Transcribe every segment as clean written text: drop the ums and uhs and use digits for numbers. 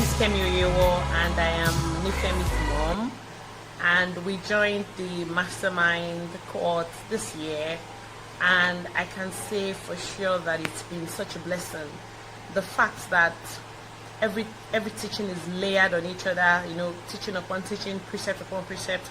is Kemi Oyewo, and I am Nifemi's mom. And we joined the mastermind cohort this year, and I can say for sure that it's been such a blessing. The fact that every teaching is layered on each other, teaching upon teaching, precept upon precept,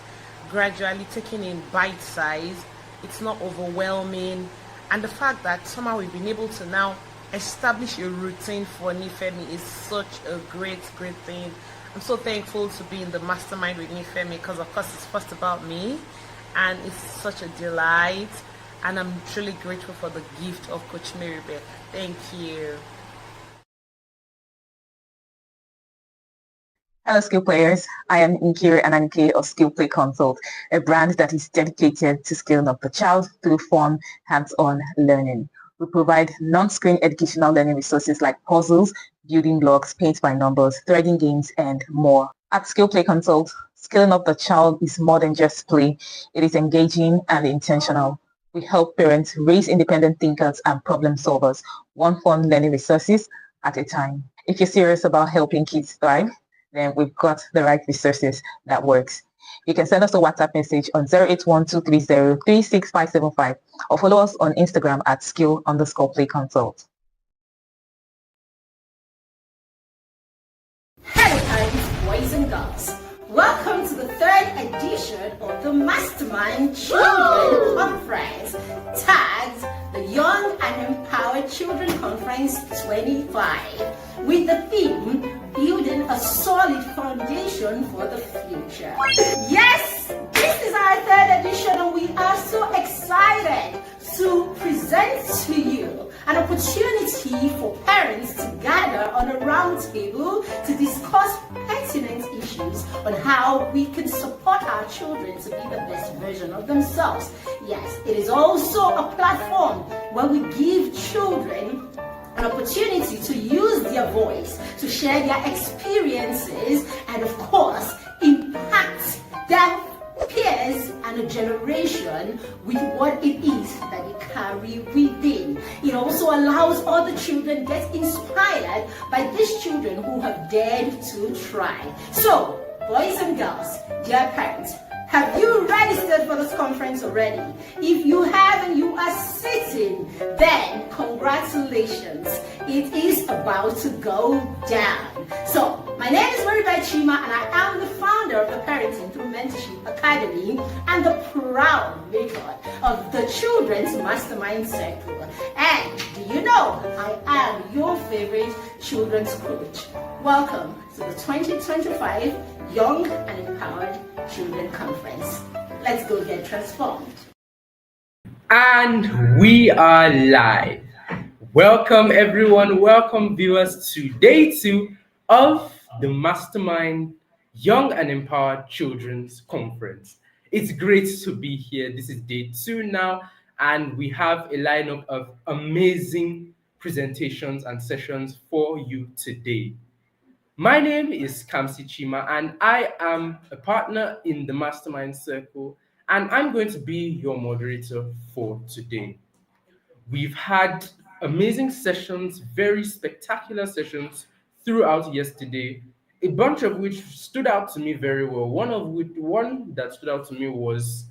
gradually taking in bite size. It's not overwhelming, and the fact that somehow we've been able to now establish a routine for Nifemi is such a great thing. I'm so thankful to be in the mastermind with Nifemi because, of course, it's first about me, and it's such a delight. And I'm truly grateful for the gift of Coach Marybeth. Thank you. Hello, skill players. I am Nkiri Ananke of Skill Play Consult, a brand that is dedicated to scaling up the child through fun, hands-on learning. We provide non-screen educational learning resources like puzzles, building blocks, paint by numbers, threading games, and more. At Skill Play Consult, scaling up the child is more than just play. It is engaging and intentional. We help parents raise independent thinkers and problem solvers, one fun learning resources at a time. If you're serious about helping kids thrive, then we've got the right resources that works. You can send us a WhatsApp message on 08123036575 or follow us on Instagram at skill_play consult. Hello, parents, boys and girls. Welcome to the third edition of the Mastermind Children Conference, tagged the Young and Empowered Children Conference 25, with the theme, Building a Solid Foundation for the Future. Yes, this is our third edition, and we are so excited to present to you an opportunity for parents to gather on a round table to discuss pertinent issues on how we can support our children to be the best version of themselves. Yes, it is also a platform where we give children an opportunity to use their voice, to share their experiences, and of course, impact their peers and a generation with what it is that they carry within. It also allows other children to get inspired by these children who have dared to try. So, boys and girls, dear parents, have you registered for this conference already? If you have and you are sitting, then congratulations. It is about to go down. So, my name is Marybeth Chima, and I am the founder of the Parenting Through Mentorship Academy and the proud maker of the Children's Mastermind Circle. And do you know, I am your favorite children's coach. Welcome to the 2025 Young and Empowered Children Conference. Let's go get transformed. And we are live. Welcome everyone, welcome viewers to day 2 of the Mastermind Young and Empowered Children's Conference. It's great to be here. This is day 2 now, and we have a lineup of amazing presentations and sessions for you today. My name is Kamsi Chima, and I am a partner in the Mastermind Circle, and I'm going to be your moderator for today. We've had amazing sessions, very spectacular sessions throughout yesterday, a bunch of which stood out to me very well. One that stood out to me was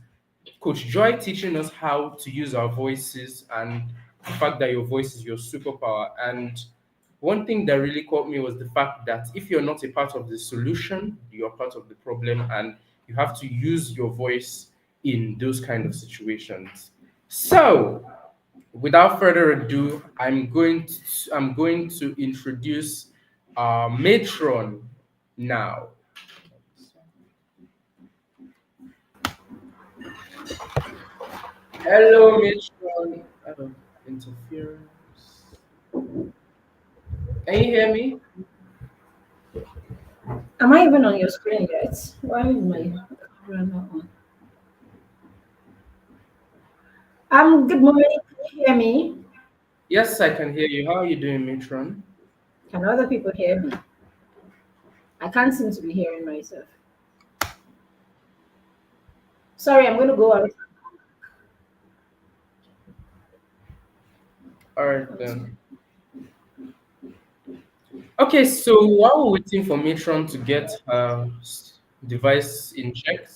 Coach Joy teaching us how to use our voices and the fact that your voice is your superpower. And one thing that really caught me was the fact that if you're not a part of the solution, you're part of the problem, and you have to use your voice in those kind of situations. So, without further ado, I'm going to introduce our matron now. Hello, matron. Interference. Can you hear me? Am I even on your screen yet? Why is my camera not on? Good morning. Can you hear me? Yes, I can hear you. How are you doing, matron? Can other people hear me? I can't seem to be hearing myself. Sorry, I'm going to go out. All right then. Okay, so while we're waiting for Matron to get her device in check,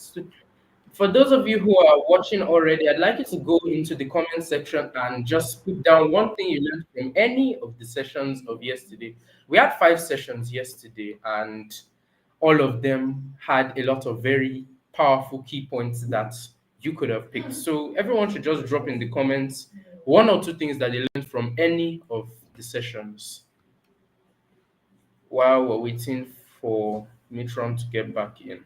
for those of you who are watching already, I'd like you to go into the comment section and just put down one thing you learned from any of the sessions of yesterday. We had 5 sessions yesterday, and all of them had a lot of very powerful key points that you could have picked. So everyone should just drop in the comments 1 or 2 things that they learned from any of the sessions while we're waiting for Mitron to get back in.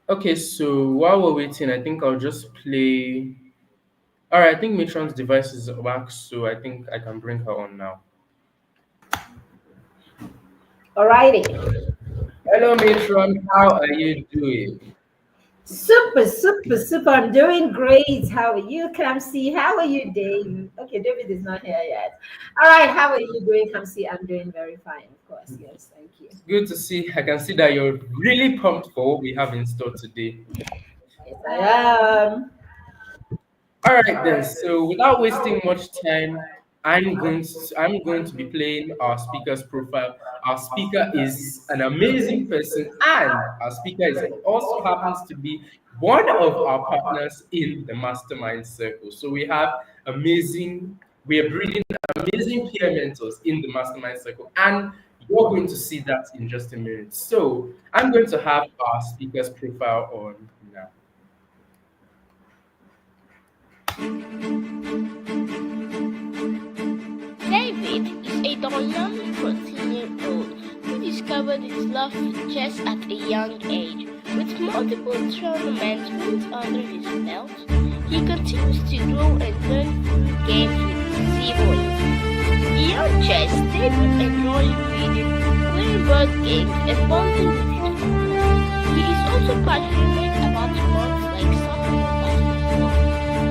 Okay, so while we're waiting, I think I'll just play. All right, I think Mitron's device is back, so I think I can bring her on now. Alrighty. Hello, Mitron. How are you doing? Super, super, super. I'm doing great. How are you, Kamsi? How are you, Dave? Okay, David is not here yet. All right, how are you doing, Kamsi? I'm doing very fine, of course. Yes, thank you. It's good to see. I can see that you're really pumped for what we have in store today. Yes, I am. All right then. So without wasting much time, I'm going to be playing our speaker's profile. Our speaker is an amazing person, and our speaker is also happens to be one of our partners in the mastermind circle. So we have amazing. We are breeding amazing peer mentors in the mastermind circle, and you're going to see that in just a minute. So I'm going to have our speaker's profile on now. David is a dynamic 14-year-old who discovered his love for chess at a young age. With multiple tournament wins under his belt, he continues to grow and learn through games with siblings. Beyond chess, David enjoys reading, playing board games, and bonding with his family. He is also passionate about sports like soccer and basketball,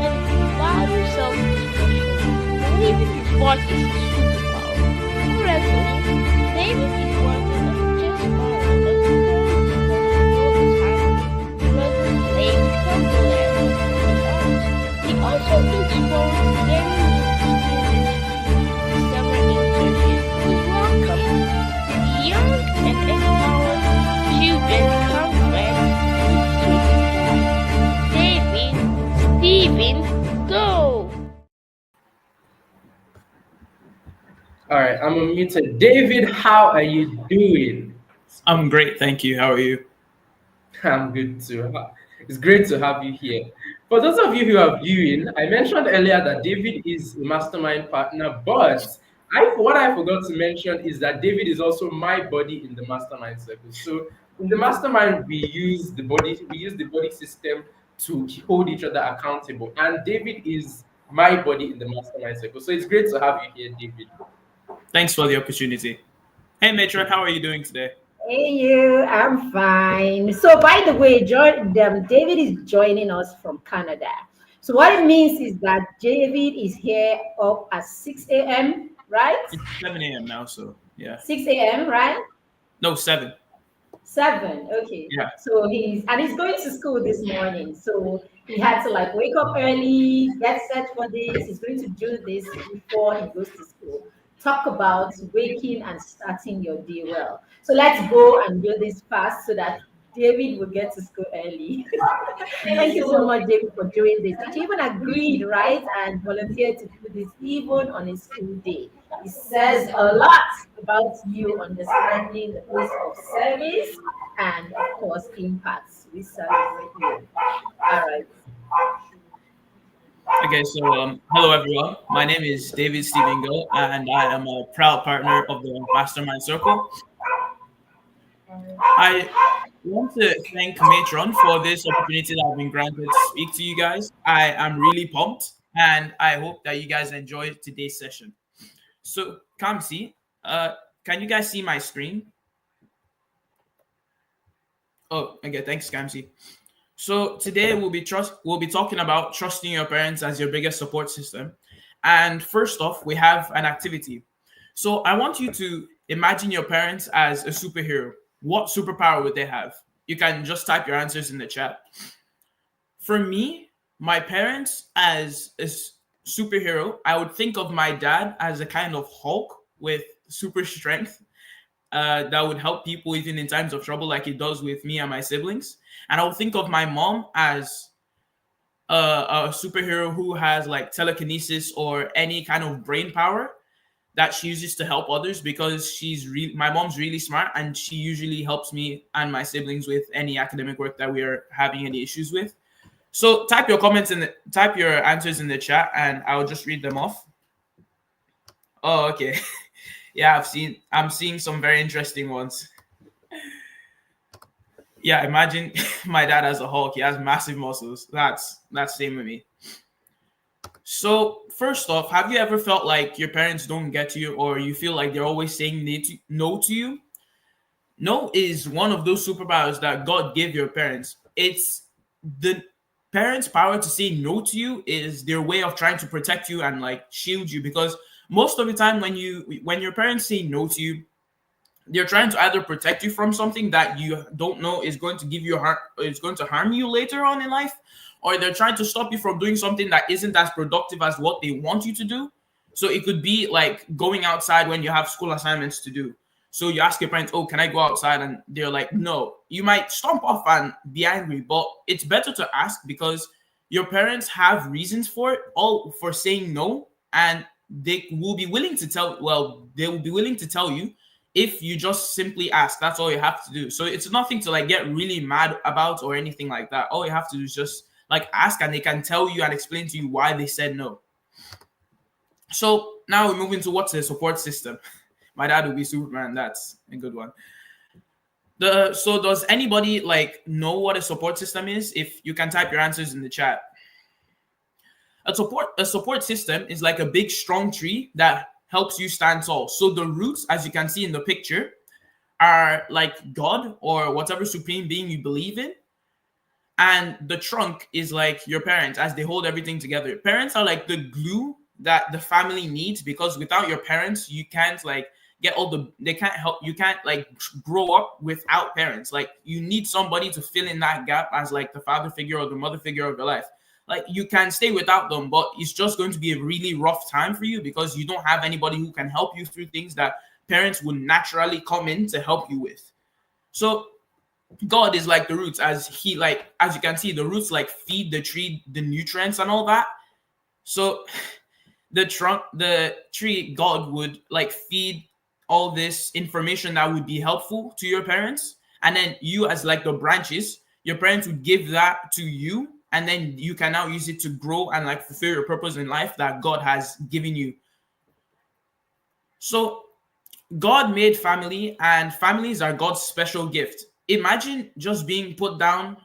and values self-expression, believing his sport is his superpower. Currently, David is working as a chess player but playing Cumberland with others. He also looks forward to gaining new experiences with summer internships. Welcome to the Young and Empowered Children Conference 2025. David, Steven, go! All right, I'm unmuted. David, how are you doing? I'm great, thank you. How are you? I'm good too. It's great to have you here. For those of you who are viewing, I mentioned earlier that David is a mastermind partner, but what I forgot to mention is that David is also my buddy in the mastermind circle. So in the mastermind, we use the body system to hold each other accountable. And David is my buddy in the mastermind circle. So it's great to have you here, David. Thanks for the opportunity. Hey, Matron, how are you doing today? Hey, you. I'm fine. So, by the way, David is joining us from Canada. So, what it means is that David is here up at 6 a.m., right? It's 7 a.m. now, so yeah. 6 a.m., right? No, 7. 7. Okay. Yeah. So he's going to school this morning. So he had to like wake up early, get set for this. He's going to do this before he goes to school. Talk about waking and starting your day well. So let's go and do this fast so that David will get to school early. Thank you so much, David, for doing this. He even agreed, right, and volunteered to do this even on his school day. It says a lot about you understanding the place of service and, of course, impacts. We celebrate you. All right. Okay, so hello everyone. My name is David Stephen Go, and I am a proud partner of the Mastermind Circle. I want to thank Matron for this opportunity that I've been granted to speak to you guys. I am really pumped, and I hope that you guys enjoy today's session. So, Kamsi, can you guys see my screen? Oh, okay, thanks, Kamsi. So today we'll be talking about trusting your parents as your biggest support system. And first off, we have an activity. So I want you to imagine your parents as a superhero. What superpower would they have? You can just type your answers in the chat. For me, my parents as superhero, I would think of my dad as a kind of Hulk with super strength that would help people even in times of trouble, like it does with me and my siblings. And I would think of my mom as a superhero who has like telekinesis or any kind of brain power that she uses to help others, because my mom's really smart and she usually helps me and my siblings with any academic work that we are having any issues with. So type your answers in the chat and I'll just read them off. Oh, okay. Yeah, I'm seeing some very interesting ones. Yeah, imagine my dad as a Hulk. He has massive muscles. That's same with me. So first off, have you ever felt like your parents don't get you, or you feel like they're always saying no to you? No is one of those superpowers that God gave your parents. It's the parents' power to say no to you is their way of trying to protect you and like shield you, because most of the time when your parents say no to you, they're trying to either protect you from something that you don't know is going to give you harm, is going to harm you later on in life, or they're trying to stop you from doing something that isn't as productive as what they want you to do. So it could be like going outside when you have school assignments to do. So you ask your parents, "Oh, can I go outside?" And they're like, "No." You might stomp off and be angry, but it's better to ask, because your parents have reasons for it, all for saying no, and they will be willing to tell you if you just simply ask. That's all you have to do. So it's nothing to like get really mad about or anything like that. All you have to do is just like ask, and they can tell you and explain to you why they said no. So now we move into what's a support system. My dad would be Superman. That's a good one. So does anybody like know what a support system is? If you can type your answers in the chat. A support system is like a big strong tree that helps you stand tall. So the roots, as you can see in the picture, are like God or whatever supreme being you believe in. And the trunk is like your parents, as they hold everything together. Parents are like the glue that the family needs, because without your parents, you can't like they can't help, you can't like grow up without parents. Like you need somebody to fill in that gap as like the father figure or the mother figure of your life. Like you can stay without them, but it's just going to be a really rough time for you, because you don't have anybody who can help you through things that parents would naturally come in to help you with. So God is like the roots, as you can see, the roots like feed the tree the nutrients and all that. So the tree, God would like feed all this information that would be helpful to your parents, and then you as like the branches, your parents would give that to you, and then you can now use it to grow and like fulfill your purpose in life that God has given you. So God made family, and families are God's special gift. Imagine just being put down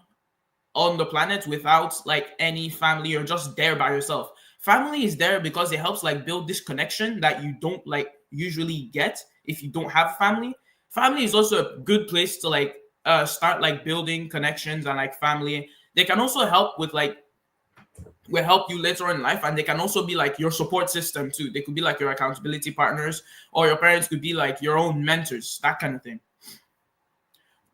on the planet without like any family, or just there by yourself. Family is there because it helps like build this connection that you don't like usually get if you don't have family. Family is also a good place to like start like building connections and like family. They can also help with like will help you later in life, and they can also be like your support system too. They could be like your accountability partners, or your parents could be like your own mentors, that kind of thing.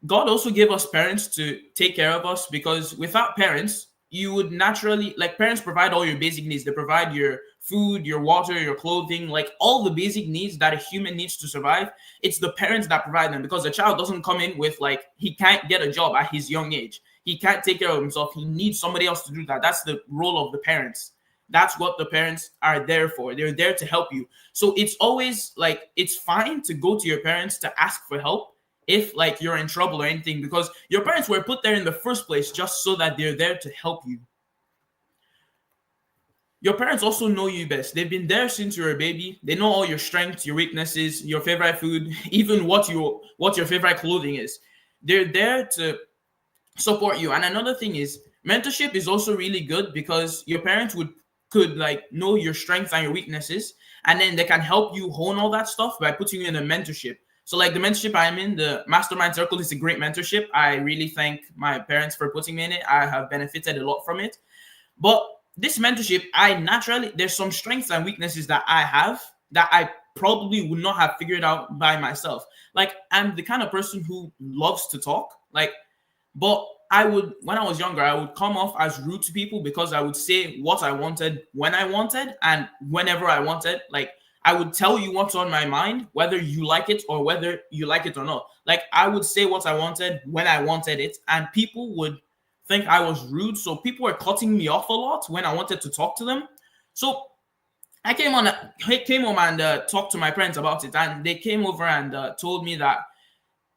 God also gave us parents to take care of us, because without parents, you would naturally, like parents provide all your basic needs. They provide your food, your water, your clothing, like all the basic needs that a human needs to survive. It's the parents that provide them, because the child doesn't come in with like, he can't get a job at his young age. He can't take care of himself. He needs somebody else to do that. That's the role of the parents. That's what the parents are there for. They're there to help you. So it's always like, it's fine to go to your parents to ask for help if like you're in trouble or anything, because your parents were put there in the first place just so that they're there to help you. Your parents also know you best. They've been there since you were a baby. They know all your strengths, your weaknesses, your favorite food, even what your favorite clothing is. They're there to support you. And another thing is, mentorship is also really good, because your parents could like know your strengths and your weaknesses, and then they can help you hone all that stuff by putting you in a mentorship. So like the mentorship I'm in, the Mastermind Circle, is a great mentorship. I really thank my parents for putting me in it. I have benefited a lot from it. But this mentorship, there's some strengths and weaknesses that I have that I probably would not have figured out by myself. Like I'm the kind of person who loves to talk, but I would, when I was younger, I would come off as rude to people because I would say what I wanted when I wanted and whenever I wanted. Like, I would tell you what's on my mind, whether you like it or whether you like it or not. Like, I would say what I wanted when I wanted it, and people would think I was rude. So people were cutting me off a lot when I wanted to talk to them. So I came home and talked to my parents about it, and they came over and told me that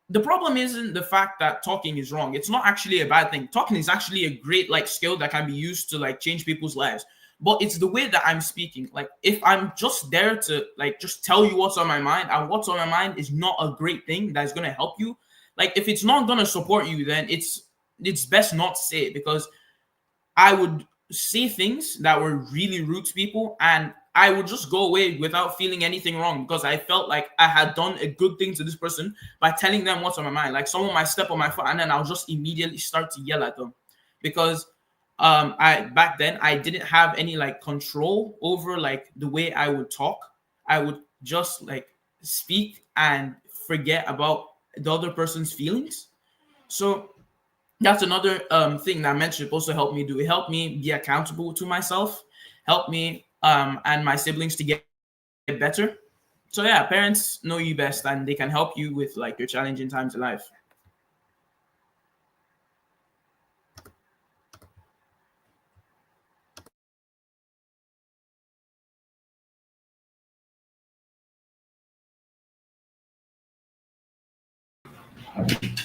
the problem isn't the fact that talking is wrong. It's not actually a bad thing. Talking is actually a great like skill that can be used to like change people's lives. But it's the way that I'm speaking. Like, if I'm just there to like just tell you what's on my mind, and what's on my mind is not a great thing that's gonna help you. Like, if it's not gonna support you, then it's best not to say it, because I would say things that were really rude to people, and I would just go away without feeling anything wrong because I felt like I had done a good thing to this person by telling them what's on my mind. Like, someone might step on my foot and then I'll just immediately start to yell at them because I back then I didn't have any like control over like the way I would talk. I would just like speak and forget about the other person's feelings. So that's another thing that mentorship also helped me do. It helped me be accountable to myself, helped me and my siblings to get better. So yeah, parents know you best and they can help you with like your challenging times in life.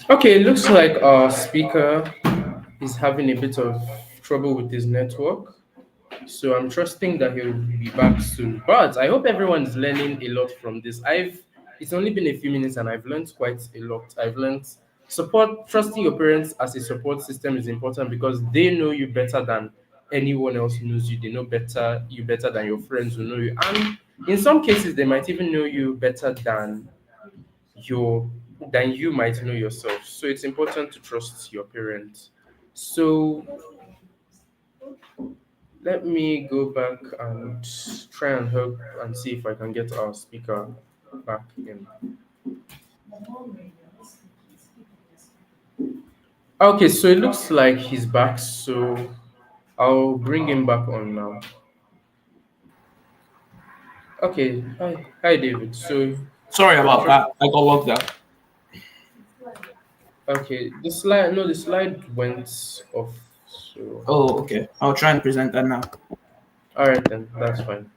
Okay, it looks like our speaker is having a bit of trouble with his network. So I'm trusting that he'll be back soon. But I hope everyone is learning a lot from this. It's only been a few minutes and I've learned quite a lot. I've learned trusting your parents as a support system is important because they know you better than anyone else knows you. They know better than your friends who know you. And in some cases they might even know you better your than you might know yourself. So it's important to trust your parents. So let me go back and try and help and see if I can get our speaker back in. Okay, so it looks like he's back, so I'll bring him back on now. Okay, hi David. So Sorry you're about that. I got locked out. okay, the slide went off. So Oh, okay. I'll try and present that now. all right then, that's fine.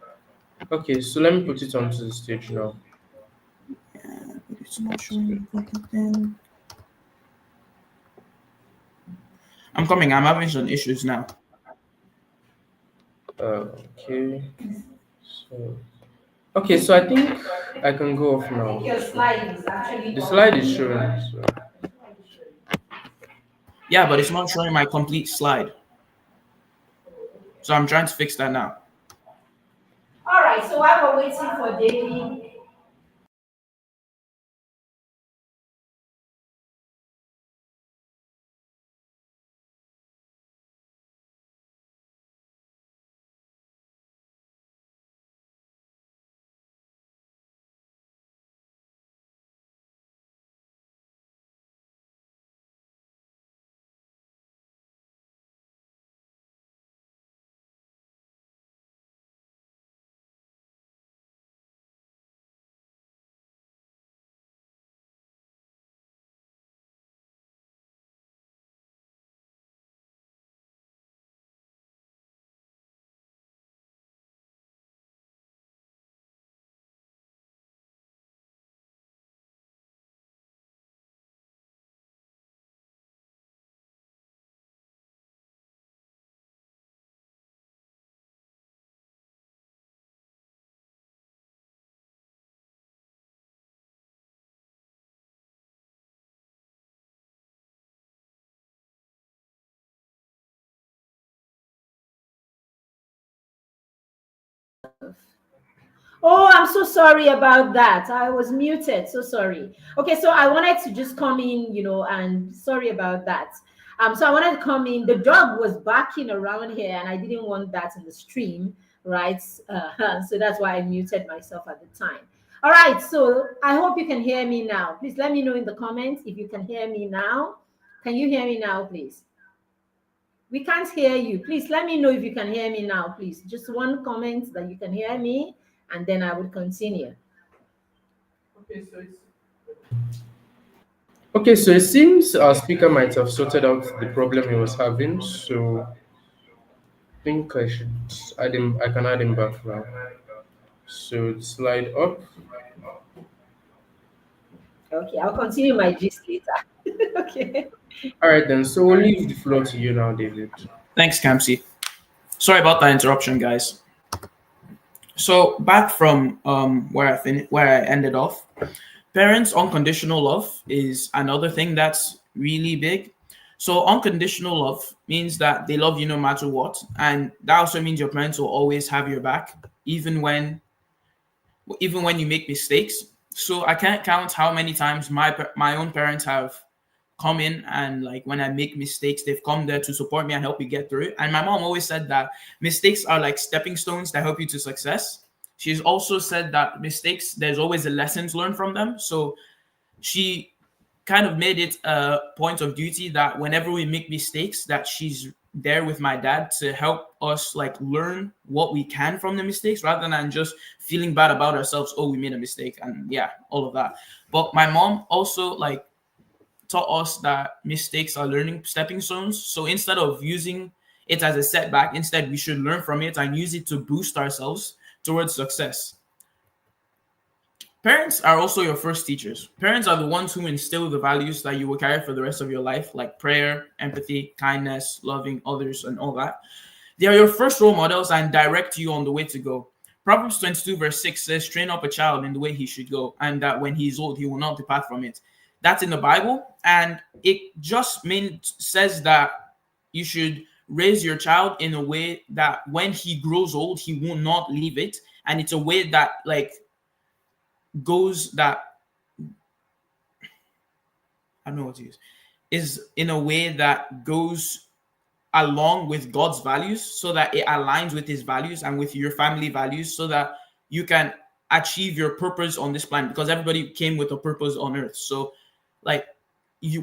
Okay, so let me put it onto the stage now. It's not showing anything. I'm coming. I'm having some issues now. Okay. So so I think I can go off now. Your slide is actually The slide is showing. So. Yeah, but it's not showing my complete slide. So I'm trying to fix that now. all right. So while we're waiting for David, oh, I'm so sorry about that. I was muted. So sorry. Okay, so I wanted to just come in, and sorry about that. So I wanted to come in. The dog was barking around here, and I didn't want that in the stream, right? So that's why I muted myself at the time. All right, so I hope you can hear me now. Please let me know in the comments if you can hear me now. Can you hear me now, please? We can't hear you. Please let me know if you can hear me now, please. Just one comment that you can hear me, and then I will continue. Okay, so it seems our speaker might have sorted out the problem he was having. So I think I should add him. I can add him back now. So slide up. Okay, I'll continue my gist later. Okay. All right then. So we'll leave the floor to you now, David. Thanks, Kamsi. Sorry about that interruption, guys. So back from where I ended off, parents' unconditional love is another thing that's really big. So unconditional love means that they love you no matter what, and that also means your parents will always have your back, even when you make mistakes. So I can't count how many times my own parents have come in, and like when I make mistakes, they've come there to support me and help me get through it. And my mom always said that mistakes are like stepping stones that help you to success. She's also said that mistakes, there's always a lesson to learn from them. So she kind of made it a point of duty that whenever we make mistakes, that she's there with my dad to help us like learn what we can from the mistakes rather than just feeling bad about ourselves. Oh, we made a mistake, and yeah, all of that. But my mom also like taught us that mistakes are learning stepping stones. So instead of using it as a setback, instead we should learn from it and use it to boost ourselves towards success. Parents are also your first teachers. Parents are the ones who instill the values that you will carry for the rest of your life, like prayer, empathy, kindness, loving others, and all that. They are your first role models and direct you on the way to go. Proverbs 22 verse 6 says, train up a child in the way he should go, and that when he is old, he will not depart from it. That's in the Bible, and it just says that you should raise your child in a way that when he grows old, he will not leave it. And it's a way that like goes that I don't know what to use, is in a way that goes along with God's values, so that it aligns with his values and with your family values, so that you can achieve your purpose on this planet, because everybody came with a purpose on earth. So like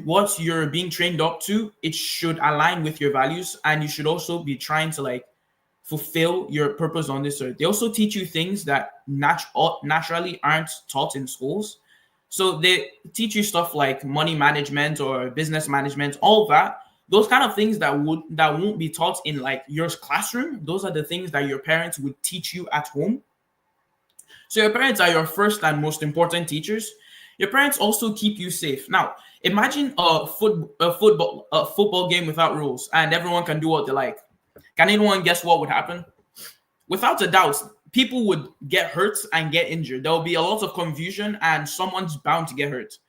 what you're being trained up to, it should align with your values, and you should also be trying to like fulfill your purpose on this earth. They also teach you things that naturally aren't taught in schools. So they teach you stuff like money management or business management, all that. Those kind of things that won't be taught in like your classroom. Those are the things that your parents would teach you at home. So your parents are your first and most important teachers. Your parents also keep you safe. Now, imagine a football game without rules, and everyone can do what they like. Can anyone guess what would happen? Without a doubt, people would get hurt and get injured. There will be a lot of confusion, and someone's bound to get hurt.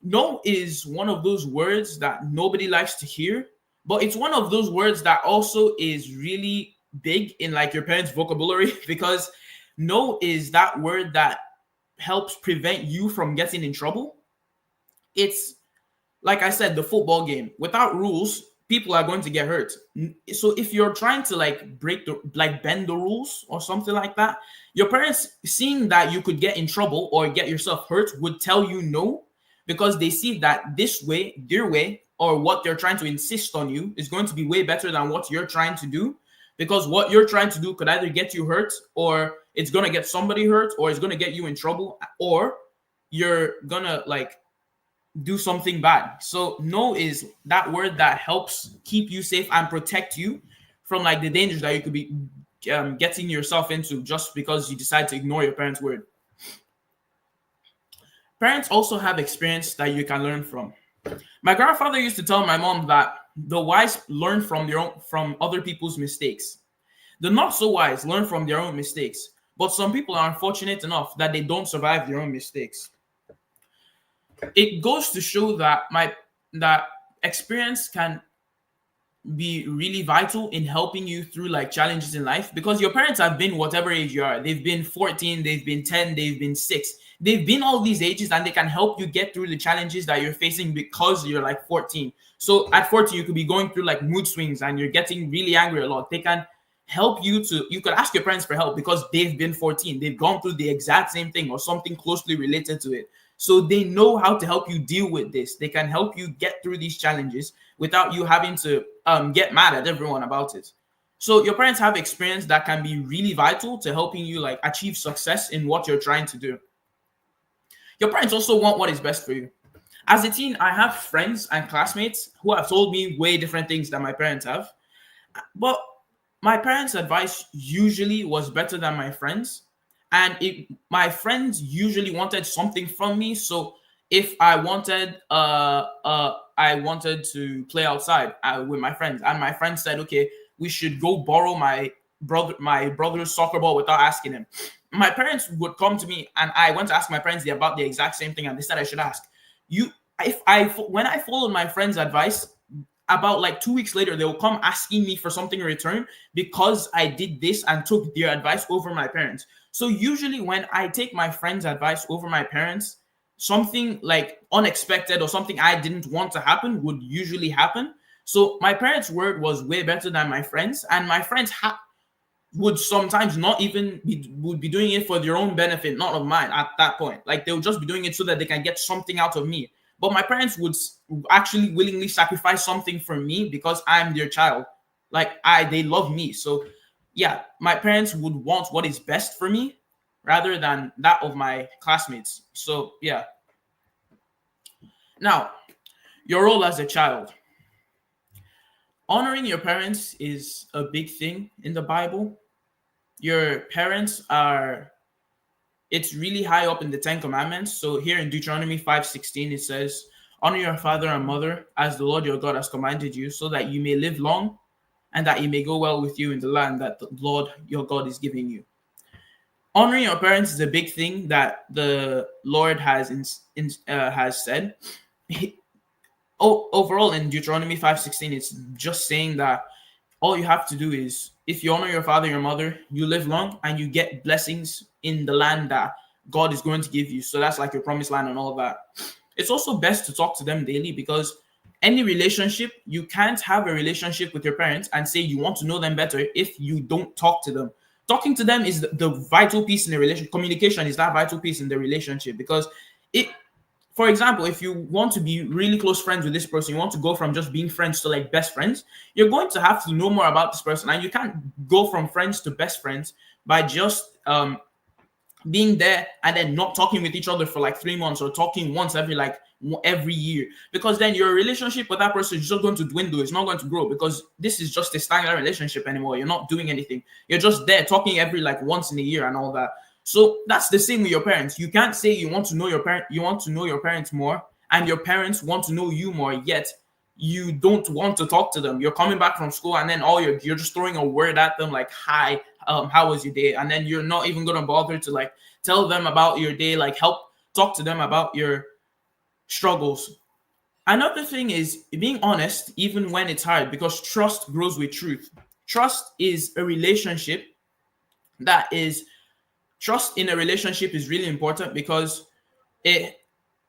No is one of those words that nobody likes to hear, but it's one of those words that also is really big in like your parents' vocabulary, because no is that word that helps prevent you from getting in trouble. It's like I said, the football game. Without rules, people are going to get hurt. So if you're trying to like bend the rules or something like that, your parents, seeing that you could get in trouble or get yourself hurt, would tell you no, because they see that this way, their way, or what they're trying to insist on you is going to be way better than what you're trying to do. Because what you're trying to do could either get you hurt, or it's going to get somebody hurt, or it's going to get you in trouble, or you're going to like do something bad. So no is that word that helps keep you safe and protect you from like the dangers that you could be getting yourself into just because you decide to ignore your parents' word. Parents also have experience that you can learn from. My grandfather used to tell my mom that the wise learn from other people's mistakes. The not so wise learn from their own mistakes. But some people are unfortunate enough that they don't survive their own mistakes. It goes to show that that experience can be really vital in helping you through like challenges in life, because your parents have been whatever age you are. They've been 14, they've been 10, they've been 6. They've been all these ages, and they can help you get through the challenges that you're facing because you're like 14. So at 14, you could be going through like mood swings and you're getting really angry a lot. They can help you to, you could ask your parents for help because they've been 14, they've gone through the exact same thing or something closely related to it. So they know how to help you deal with this. They can help you get through these challenges without you having to get mad at everyone about it. So your parents have experience that can be really vital to helping you like achieve success in what you're trying to do. Your parents also want what is best for you. As a teen, I have friends and classmates who have told me way different things than my parents have. But my parents' advice usually was better than my friends. And my friends usually wanted something from me. So if I wanted to play outside with my friends, and my friend said, okay, we should go borrow my brother's soccer ball without asking him. My parents would come to me, and I went to ask my parents about the exact same thing, and they said I should ask you. When I followed my friend's advice, about like 2 weeks later, they will come asking me for something in return because I did this and took their advice over my parents. So usually when I take my friend's advice over my parents, something like unexpected or something I didn't want to happen would usually happen. So my parents' word was way better than my friends, and my friends would sometimes not even would be doing it for their own benefit, not of mine at that point. Like they would just be doing it so that they can get something out of me. But my parents would actually willingly sacrifice something for me because I'm their child. Like they love me. So yeah, my parents would want what is best for me rather than that of my classmates. So yeah. Now, your role as a child. Honoring your parents is a big thing in the Bible. Your parents are, it's really high up in the Ten Commandments. So here in Deuteronomy 5:16, it says, honor your father and mother as the Lord your God has commanded you, so that you may live long and that it may go well with you in the land that the Lord your God is giving you. Honoring your parents is a big thing that the Lord has said. Overall, in Deuteronomy 5:16, it's just saying that all you have to do is, if you honor your father, your mother, you live long and you get blessings in the land that God is going to give you. So that's like your promised land and all of that. It's also best to talk to them daily, because any relationship, you can't have a relationship with your parents and say you want to know them better if you don't talk to them. Talking to them is the vital piece in the relationship. Communication is that vital piece in the relationship, because for example, if you want to be really close friends with this person, you want to go from just being friends to like best friends, you're going to have to know more about this person. And you can't go from friends to best friends by just being there and then not talking with each other for like 3 months, or talking once every year, because then your relationship with that person is just going to dwindle. It's not going to grow, because this is just a stagnant relationship anymore. You're not doing anything. You're just there talking every like once in a year and all that. So that's the same with your parents. You can't say you want to know your parents more, and your parents want to know you more, yet you don't want to talk to them. You're coming back from school, and then you're just throwing a word at them like, hi, how was your day? And then you're not even gonna bother to like tell them about your day, like help talk to them about your struggles. Another thing is being honest even when it's hard, because trust grows with truth. Trust is a relationship that is Trust in a relationship is really important, because it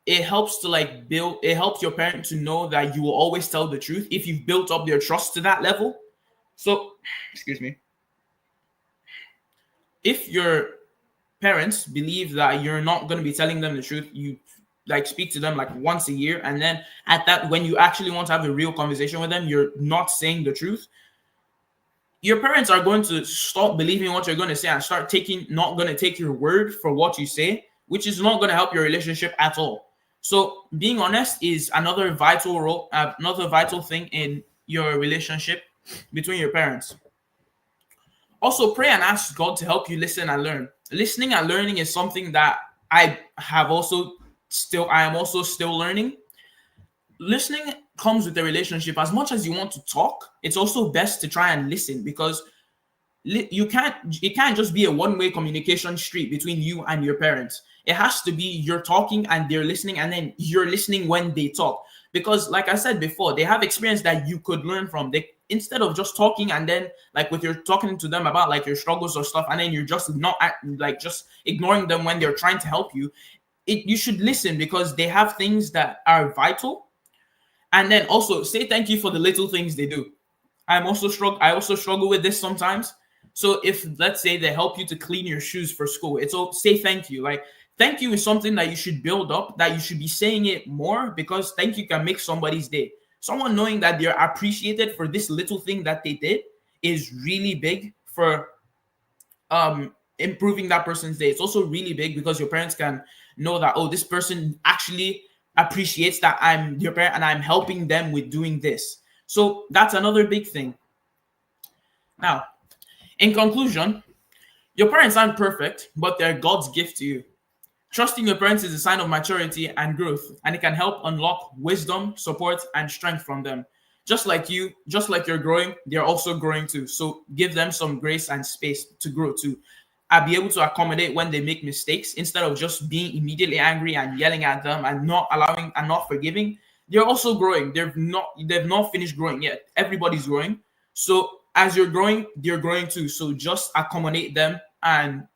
helps to like build, it helps your parent to know that you will always tell the truth if you've built up their trust to that level. So excuse me, if your parents believe that you're not going to be telling them the truth, you like speak to them like once a year, and then at that, when you actually want to have a real conversation with them, you're not saying the truth. Your parents are going to stop believing what you're going to say and not going to take your word for what you say, which is not going to help your relationship at all. So being honest is another vital thing in your relationship between your parents. Also, pray and ask God to help you listen and learn. Listening and learning is something that I am also still learning. Listening comes with the relationship. As much as you want to talk, it's also best to try and listen, because it can't just be a one-way communication street between you and your parents. It has to be you're talking and they're listening, and then you're listening when they talk. Because like I said before, they have experience that you could learn from. Instead of just talking and then like you're talking to them about like your struggles or stuff, and then you're just not just ignoring them when they're trying to help you. You should listen, because they have things that are vital. And then also say thank you for the little things they do. I also struggle with this sometimes. So if, let's say, they help you to clean your shoes for school, it's all say thank you. Like, thank you is something that you should build up, that you should be saying it more, because thank you can make somebody's day. Someone knowing that they're appreciated for this little thing that they did is really big for improving that person's day. It's also really big because your parents can know that, oh, this person actually appreciates that I'm your parent and I'm helping them with doing this. So that's another big thing. Now, in conclusion, your parents aren't perfect, but they're God's gift to you. Trusting your parents is a sign of maturity and growth, and it can help unlock wisdom, support, and strength from them. Just like you're growing, they're also growing too. So give them some grace and space to grow too. I'll be able to accommodate when they make mistakes instead of just being immediately angry and yelling at them and not allowing and not forgiving. They're also growing. They've not finished growing yet. Everybody's growing. So as you're growing, they're growing too. So just accommodate them and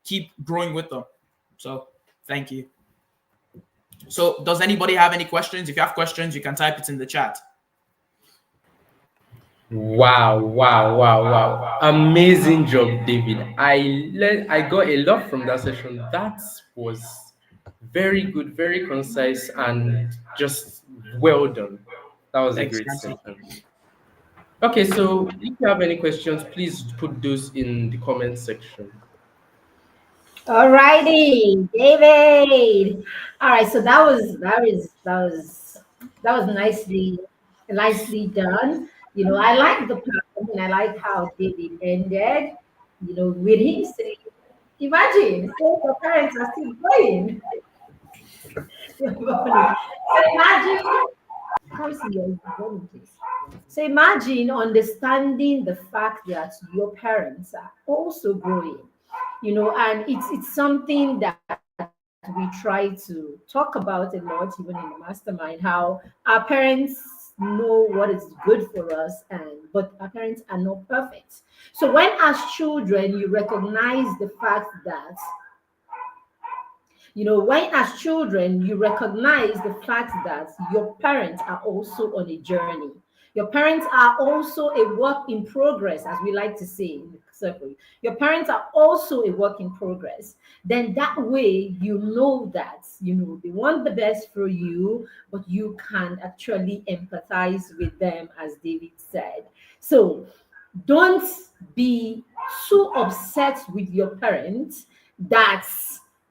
keep growing with them. So thank you. So does anybody have any questions? If you have questions, you can type it in the chat. Wow, wow, wow, wow. Amazing job, David. I got a lot from that session. That was very good, very concise, and just well done. That was a Thanks, great Nancy. session. Okay, so if you have any questions, please put those in the comment section. Alrighty, David. All right, so that was nicely done. I like the part. I mean, I like how David ended. With him saying, "Imagine, so your parents are still going." So imagine, come see your phone, please. So imagine understanding the fact that your parents are also growing, and it's something that we try to talk about a lot, even in the mastermind, how our parents know what is good for us, but our parents are not perfect. So when as children you recognize the fact that when as children, you recognize the fact that your parents are also on a journey. Your parents are also a work in progress, as we like to say in the circle. Your parents are also a work in progress. Then that way, you know that, they want the best for you, but you can actually empathize with them, as David said. So don't be too upset with your parents that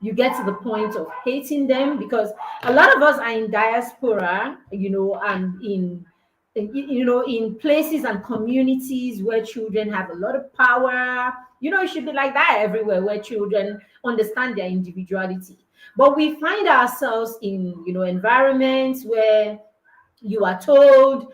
you get to the point of hating them, because a lot of us are in diaspora, and in places and communities where children have a lot of power. It should be like that everywhere, where children understand their individuality. But we find ourselves in environments where you are told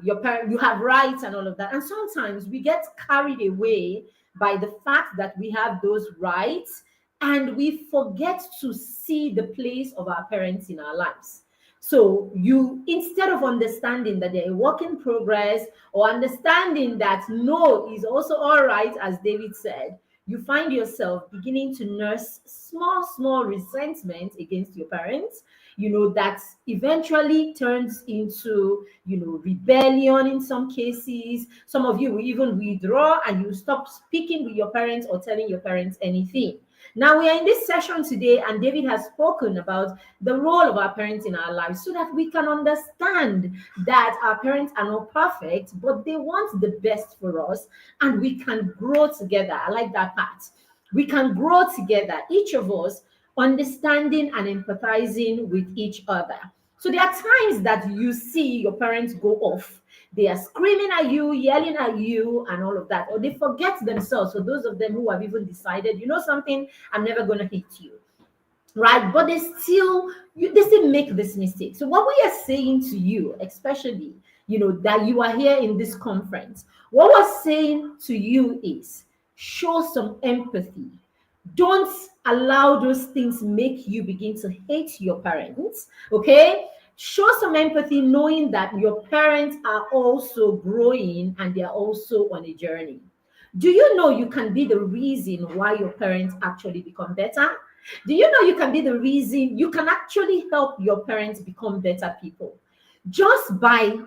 your parent you have rights and all of that, and sometimes we get carried away by the fact that we have those rights, and we forget to see the place of our parents in our lives. So you, instead of understanding that they're a work in progress, or understanding that no is also all right, as David said, you find yourself beginning to nurse small resentment against your parents, that eventually turns into, rebellion in some cases. Some of you will even withdraw and you stop speaking with your parents or telling your parents anything. Now, we are in this session today, and David has spoken about the role of our parents in our lives, so that we can understand that our parents are not perfect, but they want the best for us, and we can grow together. I like that part. We can grow together, each of us understanding and empathizing with each other. So there are times that you see your parents go off. They are screaming at you, yelling at you, and all of that. Or they forget themselves. For those of them who have even decided, something, I'm never going to hit you. Right? But they still make this mistake. So what we are saying to you, especially, that you are here in this conference, what we're saying to you is show some empathy. Don't allow those things make you begin to hate your parents. Okay? Show some empathy, knowing that your parents are also growing and they are also on a journey. Do you know you can be the reason why your parents actually become better? Do you know you can be the reason, you can actually help your parents become better people just by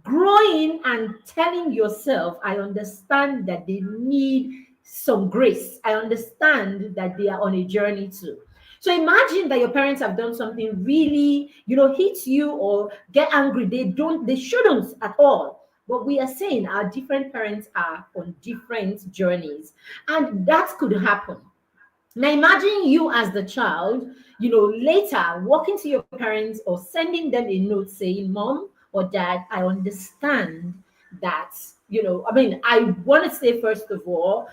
growing and telling yourself, I understand that they need some grace. I understand that they are on a journey too. So imagine that your parents have done something really, hit you or get angry. They shouldn't at all. But we are saying our different parents are on different journeys, and that could happen. Now imagine you as the child, later walking to your parents or sending them a note saying, Mom or Dad, I understand that, I want to say, first of all,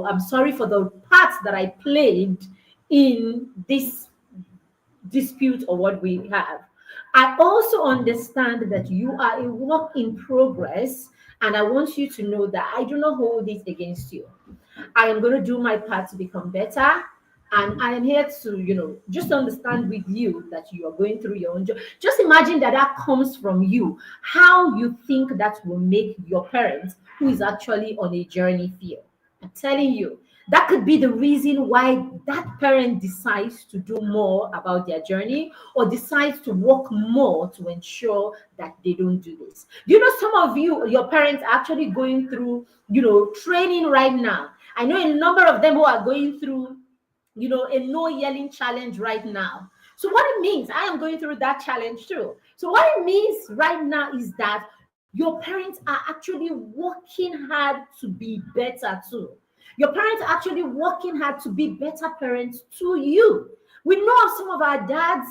I'm sorry for the part that I played in this dispute or what we have. I also understand that you are a work in progress, and I want you to know that I do not hold it against you. I am going to do my part to become better. And I am here to, just understand with you that you are going through your own job. Just imagine that that comes from you. How you think that will make your parents, who is actually on a journey, feel. I'm telling you, that could be the reason why that parent decides to do more about their journey or decides to work more to ensure that they don't do this. Some of you, your parents are actually going through, training right now. I know a number of them who are going through, a no yelling challenge right now. So what it means, I am going through that challenge too. So what it means right now is that your parents are actually working hard to be better too. Your parents are actually working hard to be better parents to you. We know of some of our dads,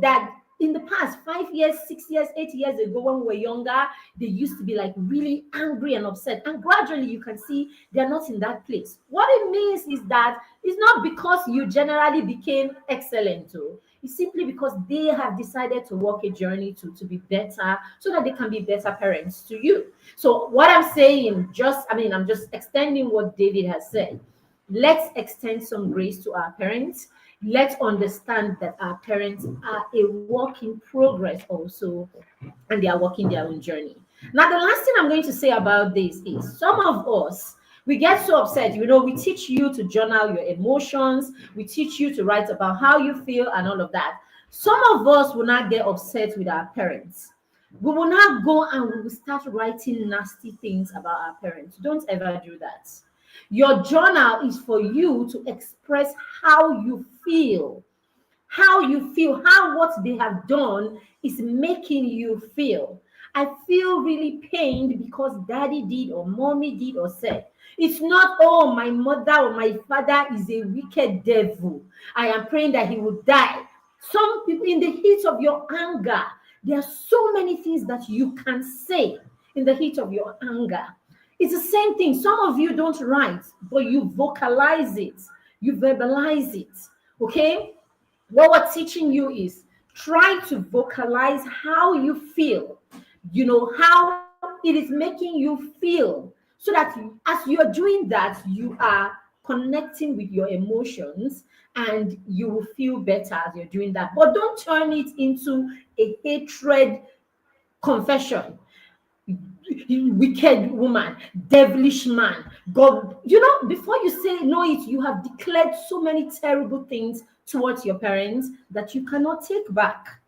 that in the past 5 years, 6 years, 8 years ago, when we were younger, they used to be like really angry and upset. And gradually you can see they're not in that place. What it means is that it's not because you generally became excellent, too. It's simply because they have decided to walk a journey to be better so that they can be better parents to you. So what I'm saying, I'm just extending what David has said. Let's extend some grace to our parents. Let's understand that our parents are a work in progress also, and they are walking their own journey. Now, the last thing I'm going to say about this is some of us, we get so upset. We teach you to journal your emotions, we teach you to write about how you feel and all of that. Some of us will not get upset with our parents. We will not go and we will start writing nasty things about our parents. Don't ever do that. Your journal is for you to express how you feel, how what they have done is making you feel. I feel really pained because daddy did or mommy did or said. It's not, oh, my mother or my father is a wicked devil. I am praying that he will die. Some people, in the heat of your anger, there are so many things that you can say in the heat of your anger. It's the same thing. Some of you don't write, but you vocalize it, you verbalize it. Okay? What we're teaching you is try to vocalize how you feel, how it is making you feel, so that as you're doing that, you are connecting with your emotions and you will feel better as you're doing that. But don't turn it into a hatred confession. Wicked woman, devilish man, God. Before you say know it, you have declared so many terrible things towards your parents that you cannot take back.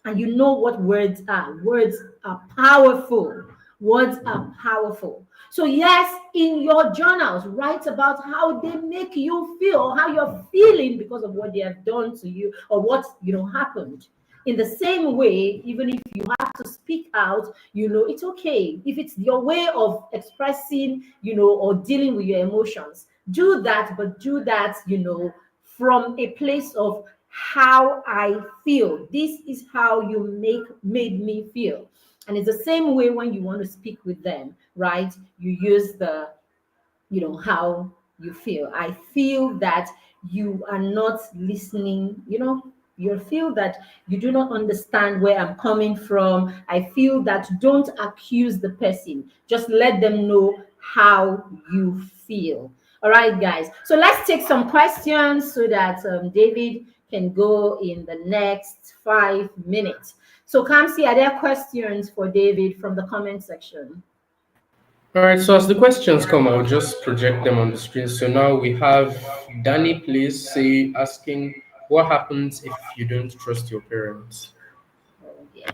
And you know what words are. Words are powerful. Words are powerful. So, yes, in your journals, write about how they make you feel, how you're feeling because of what they have done to you or what happened. In the same way, even if you have to speak out, it's okay. If it's your way of expressing, or dealing with your emotions, do that, but do that, from a place of how I feel. This is how you made me feel. And it's the same way when you want to speak with them, right? You use the how you feel. I feel that you are not listening. You feel that you do not understand where I'm coming from. I feel that don't accuse the person, just let them know how you feel. All right, guys, so let's take some questions so that David can go in the next 5 minutes. So Kamsi, are there questions for David from the comment section? All right, so as the questions come, I'll just project them on the screen. So now we have Danny, please say, asking, what happens if you don't trust your parents? Oh, yeah.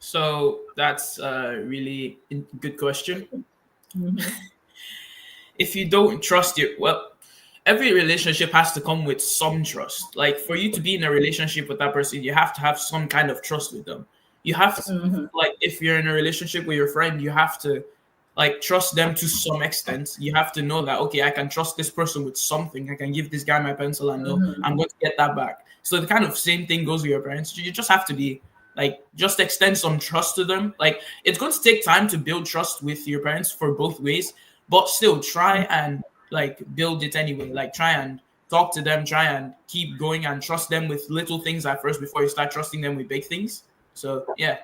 So that's a really good question. If you don't trust your, well, every relationship has to come with some trust. Like for you to be in a relationship with that person, you have to have some kind of trust with them. You have to, like, if you're in a relationship with your friend, you have to like trust them to some extent. You have to know that, okay, I can trust this person with something. I can give this guy my pencil and know I'm going to get that back. So the kind of same thing goes with your parents. You just have to be like, just extend some trust to them. Like it's going to take time to build trust with your parents for both ways, but still try and like build it anyway. Like try and talk to them, try and keep going and trust them with little things at first before you start trusting them with big things. So yeah.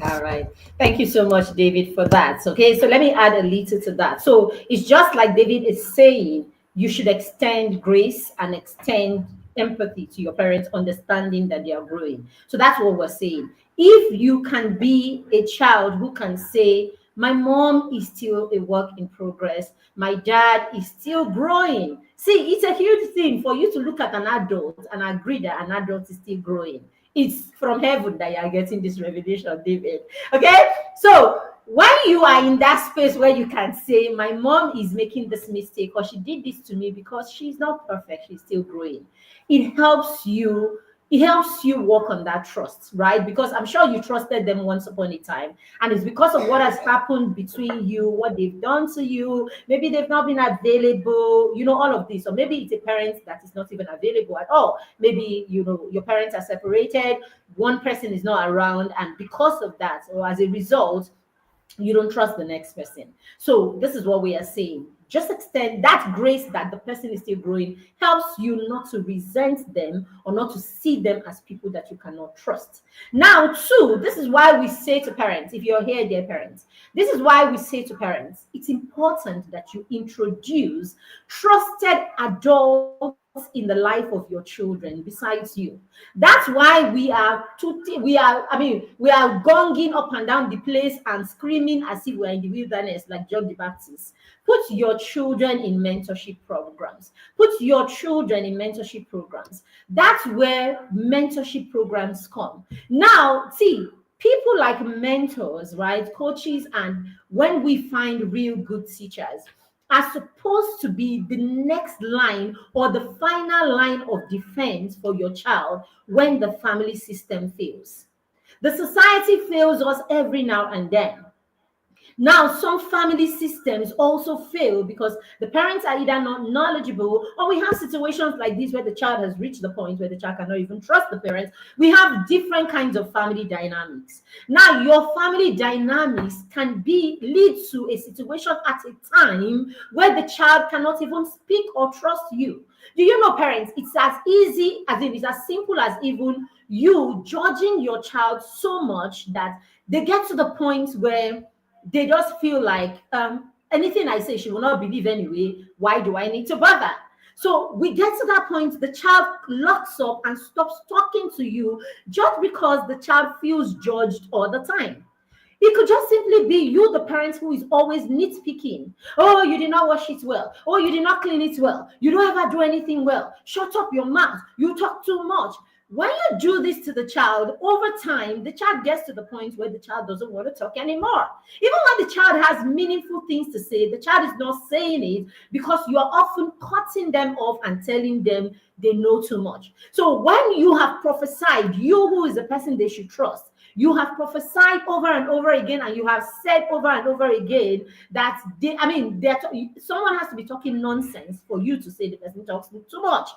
All right. Thank you so much, David, for that. Okay, so let me add a little to that. So it's just like David is saying, you should extend grace and extend empathy to your parents, understanding that they are growing. So that's what we're saying. If you can be a child who can say, my mom is still a work in progress, my dad is still growing. See, it's a huge thing for you to look at an adult and agree that an adult is still growing. It's from heaven that you are getting this revelation, David. Okay, so when you are in that space where you can say, my mom is making this mistake or she did this to me because she's not perfect, she's still growing, it helps you, it helps you work on that trust, right? Because I'm sure you trusted them once upon a time, and it's because of what has happened between you, what they've done to you. Maybe they've not been available, you know, all of this. Or maybe it's a parent that is not even available at all. Maybe, you know, your parents are separated, one person is not around, and because of that, or as a result, you don't trust the next person. So this is what we are saying. Just extend that grace that the person is still growing, helps you not to resent them or not to see them as people that you cannot trust. Now, two, this is why we say to parents, if you're here, dear parents, this is why we say to parents, it's important that you introduce trusted adults in the life of your children besides you. That's why we are gonging up and down the place and screaming as if we're in the wilderness like John the Baptist. Put your children in mentorship programs. Put your children in mentorship programs. That's where mentorship programs come. Now, see, people like mentors, right? Coaches, and when we find real good teachers, are supposed to be the next line or the final line of defense for your child when the family system fails. The society fails us every now and then. Now, some family systems also fail because the parents are either not knowledgeable, or we have situations like this where the child has reached the point where the child cannot even trust the parents. We have different kinds of family dynamics. Now, your family dynamics can lead to a situation at a time where the child cannot even speak or trust you. Do you know, parents, it's as easy as if it's as simple as even you judging your child so much that they get to the point where they just feel like anything I say, she will not believe anyway. Why do I need to bother? So we get to that point, the child locks up and stops talking to you just because the child feels judged all the time. It could just simply be you, the parent, who is always nitpicking. Oh, you did not wash it well. Oh, you did not clean it well. You don't ever do anything well. Shut up your mouth. You talk too much. When you do this to the child, over time, the child gets to the point where the child doesn't want to talk anymore. Even when the child has meaningful things to say, the child is not saying it because you are often cutting them off and telling them they know too much. So when you have prophesied, you who is the person they should trust, you have prophesied over and over again, and you have said over and over again that someone has to be talking nonsense for you to say the person talks too much.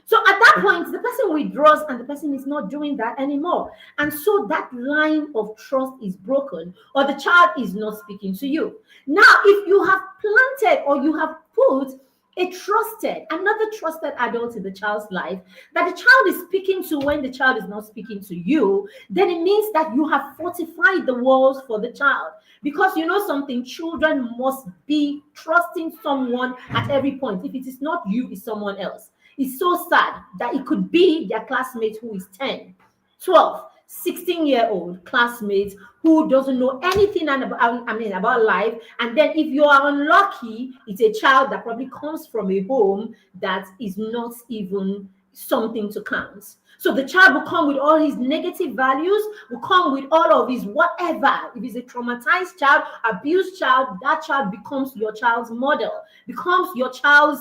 So at that point, the person withdraws and the person is not doing that anymore. And so that line of trust is broken, or the child is not speaking to you. Now, if you have planted or you have put another trusted adult in the child's life that the child is speaking to when the child is not speaking to you, then it means that you have fortified the walls for the child. Because you know something, children must be trusting someone at every point. If it is not you, it's someone else. It's so sad that it could be their classmate who is 10, 12, 16-year-old classmates who doesn't know anything about life. And then if you are unlucky, it's a child that probably comes from a home that is not even something to count. So the child will come with all his negative values, will come with all of his whatever. If he's a traumatized child, abused child, that child becomes your child's model, becomes your child's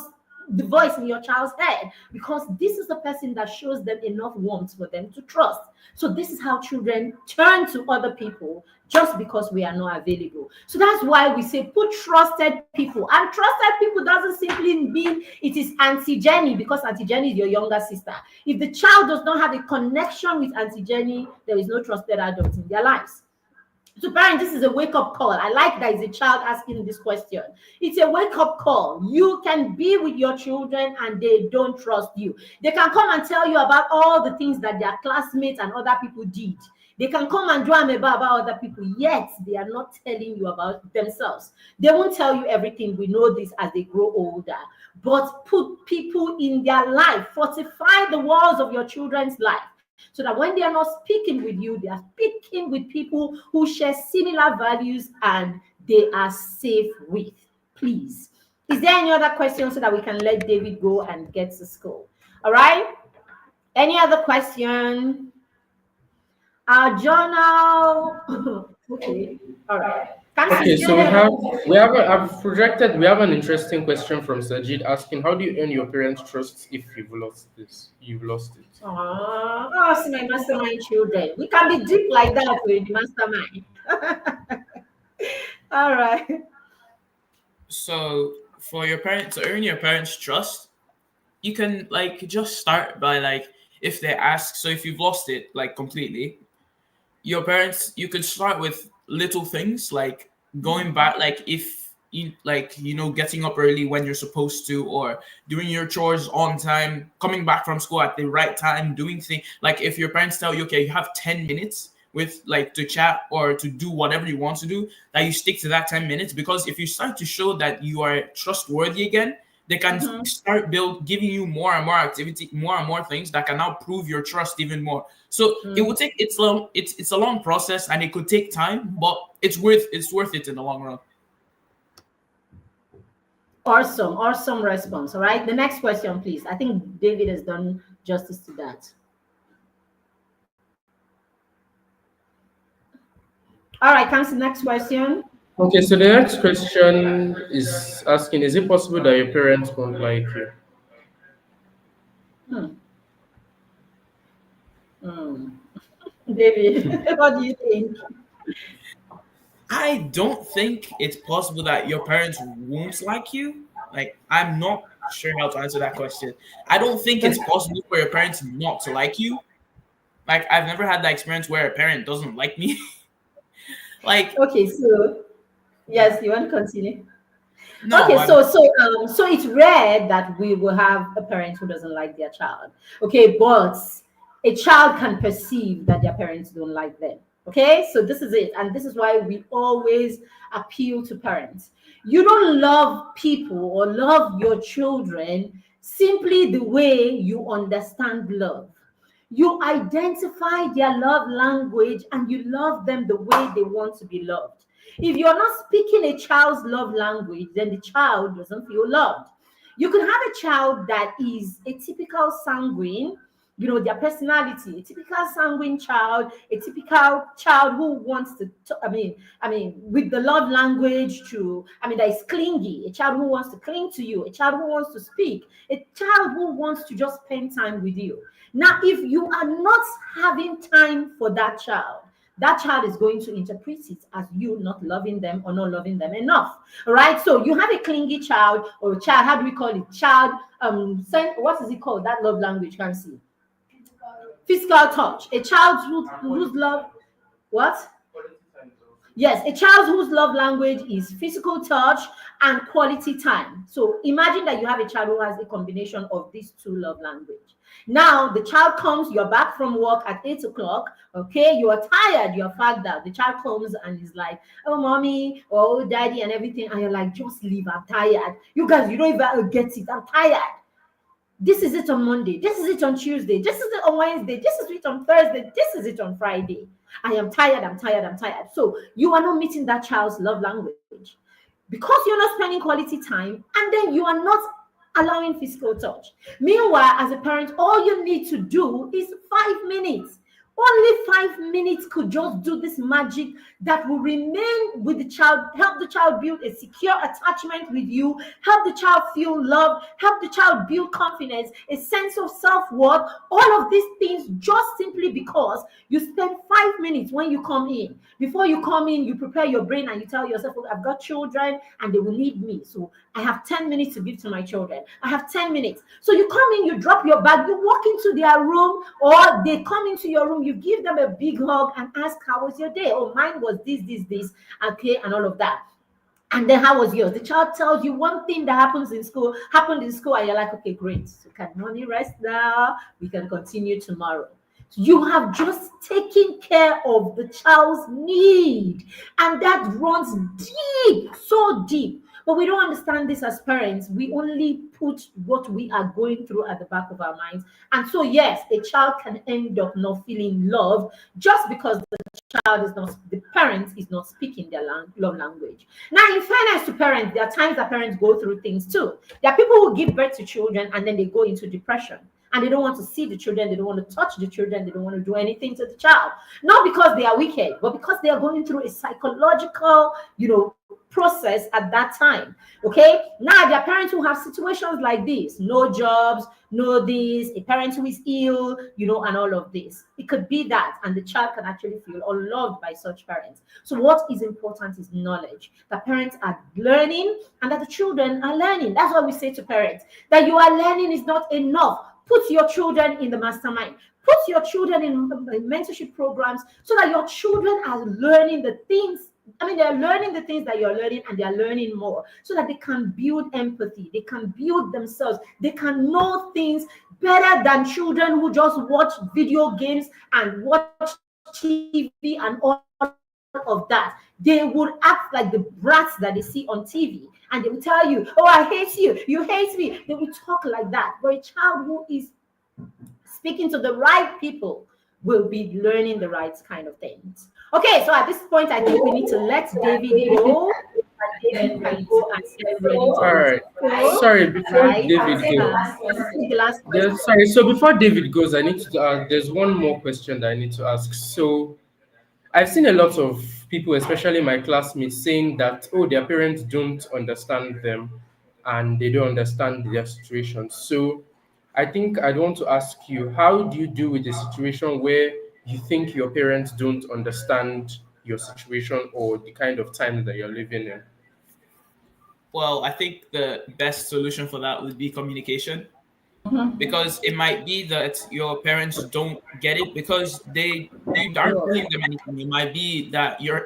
the voice in your child's head, because this is the person that shows them enough warmth for them to trust. So this is how children turn to other people just because we are not available. So that's why we say put trusted people. And trusted people doesn't simply mean it is Auntie Jenny, because Auntie Jenny is your younger sister. If the child does not have a connection with Auntie Jenny, there is no trusted adult in their lives. So parents, this is a wake-up call. I like that it's a child asking this question. It's a wake-up call. You can be with your children and they don't trust you. They can come and tell you about all the things that their classmates and other people did. They can come and drum about other people, yet they are not telling you about themselves. They won't tell you everything. We know this as they grow older. But put people in their life. Fortify the walls of your children's life, so that when they are not speaking with you, they are speaking with people who share similar values and they are safe with. Please. Is there any other question so that we can let David go and get to school? All right. Any other question? Our journal. Okay. All right. Okay, so we have an interesting question from Sajid asking, how do you earn your parents' trust if you've lost this? You've lost it. Oh, see my mastermind children. We can be deep like that with the mastermind. All right. So for your parents to earn your parents' trust, you can like just start by like if they ask. So if you've lost it like completely, your parents, you could start with little things like going back, like if you like, getting up early when you're supposed to, or doing your chores on time, coming back from school at the right time, doing things like if your parents tell you, okay, you have 10 minutes with like to chat or to do whatever you want to do, that you stick to that 10 minutes, because if you start to show that you are trustworthy again, they can start giving you more and more activity, more and more things that can now prove your trust even more. So it will take it's a long process and it could take time, but it's worth it in the long run. Awesome response. All right. The next question, please. I think David has done justice to that. All right, comes the next question. Okay, so the next question is asking, is it possible that your parents won't like you? David, what do you think? I don't think it's possible that your parents won't like you. Like, I'm not sure how to answer that question. I don't think it's possible for your parents not to like you. Like, I've never had that experience where a parent doesn't like me. Like, Okay, so yes, you want to continue? no, Okay, so it's rare that we will have a parent who doesn't like their child. Okay, but a child can perceive that their parents don't like them. Okay, so this is it, and this is why we always appeal to parents. You don't love people or love your children simply the way you understand love. You identify their love language and you love them the way they want to be loved. If you're not speaking a child's love language, then the child doesn't feel loved. You can have a child that is a typical sanguine, their personality, a typical sanguine child, a typical child who wants to, with the love language that is clingy, a child who wants to cling to you, a child who wants to speak, a child who wants to just spend time with you. Now, if you are not having time for that child is going to interpret it as you not loving them or not loving them enough. All right. So you have a clingy child or a child, how do we call it? Child, what is it called? That love language, can't see. Physical touch. A child whose love, what? Yes, a child whose love language is physical touch and quality time. So imagine that you have a child who has a combination of these two love language. Now the child comes, you're back from work at 8 o'clock. Okay, you are tired, you're fagged out. The child comes and is like, oh, mommy, oh, daddy, and everything. And you're like, just leave, I'm tired. You guys, you don't even get it. I'm tired. This is it on Monday. This is it on Tuesday. This is it on Wednesday. This is it on Thursday. This is it on Friday. I am tired. I'm tired. I'm tired. So you are not meeting that child's love language because you're not spending quality time, and then you are not allowing physical touch. Meanwhile, as a parent, all you need to do is 5 minutes. Only 5 minutes could just do this magic that will remain with the child, help the child build a secure attachment with you, help the child feel love, help the child build confidence, a sense of self-worth, all of these things just simply because you spend 5 minutes when you come in. Before you come in, you prepare your brain and you tell yourself, "Oh, I've got children and they will need me. So I have 10 minutes to give to my children. I have 10 minutes. So you come in, you drop your bag, you walk into their room, or they come into your room, you give them a big hug and ask, how was your day? Oh, mine was this, okay, and all of that. And then how was yours? The child tells you one thing that happened in school, and you're like, okay, great. So can mommy rest now? We can continue tomorrow. You have just taken care of the child's need, and that runs deep, so deep. But we don't understand this as parents. We only put what we are going through at the back of our minds. And so, yes, a child can end up not feeling love just because the parent is not speaking their love language. Now, in fairness to parents, there are times that parents go through things too. There are people who give birth to children and then they go into depression. And they don't want to see the children, they don't want to touch the children, they don't want to do anything to the child. Not because they are wicked, but because they are going through a psychological, process at that time. Okay, now there are parents who have situations like this: no jobs, no this, a parent who is ill, and all of this. It could be that, and the child can actually feel unloved by such parents. So what is important is knowledge, that parents are learning and that the children are learning. That's what we say to parents, that you are learning is not enough. Put your children in the mastermind. Put your children in mentorship programs so that your children are learning the things. They're learning the things that you're learning, and they're learning more so that they can build empathy. They can build themselves. They can know things better than children who just watch video games and watch TV and all of that. They would act like the brats that they see on TV, and they will tell you, "Oh, I hate you. You hate me." They will talk like that. But a child who is speaking to the right people will be learning the right kind of things. Okay, so at this point, I think we need to let David go. David can go and get ready. All right. Sorry, before David goes. Sorry. So before David goes, I need to ask. There's one more question that I need to ask. So I've seen a lot of people, especially my classmates, saying that their parents don't understand them, and they don't understand their situation. So I think I'd want to ask you, how do you deal with a situation where you think your parents don't understand your situation or the kind of time that you're living in? Well, I think the best solution for that would be communication. Because it might be that your parents don't get it because you aren't telling them anything. It might be that you're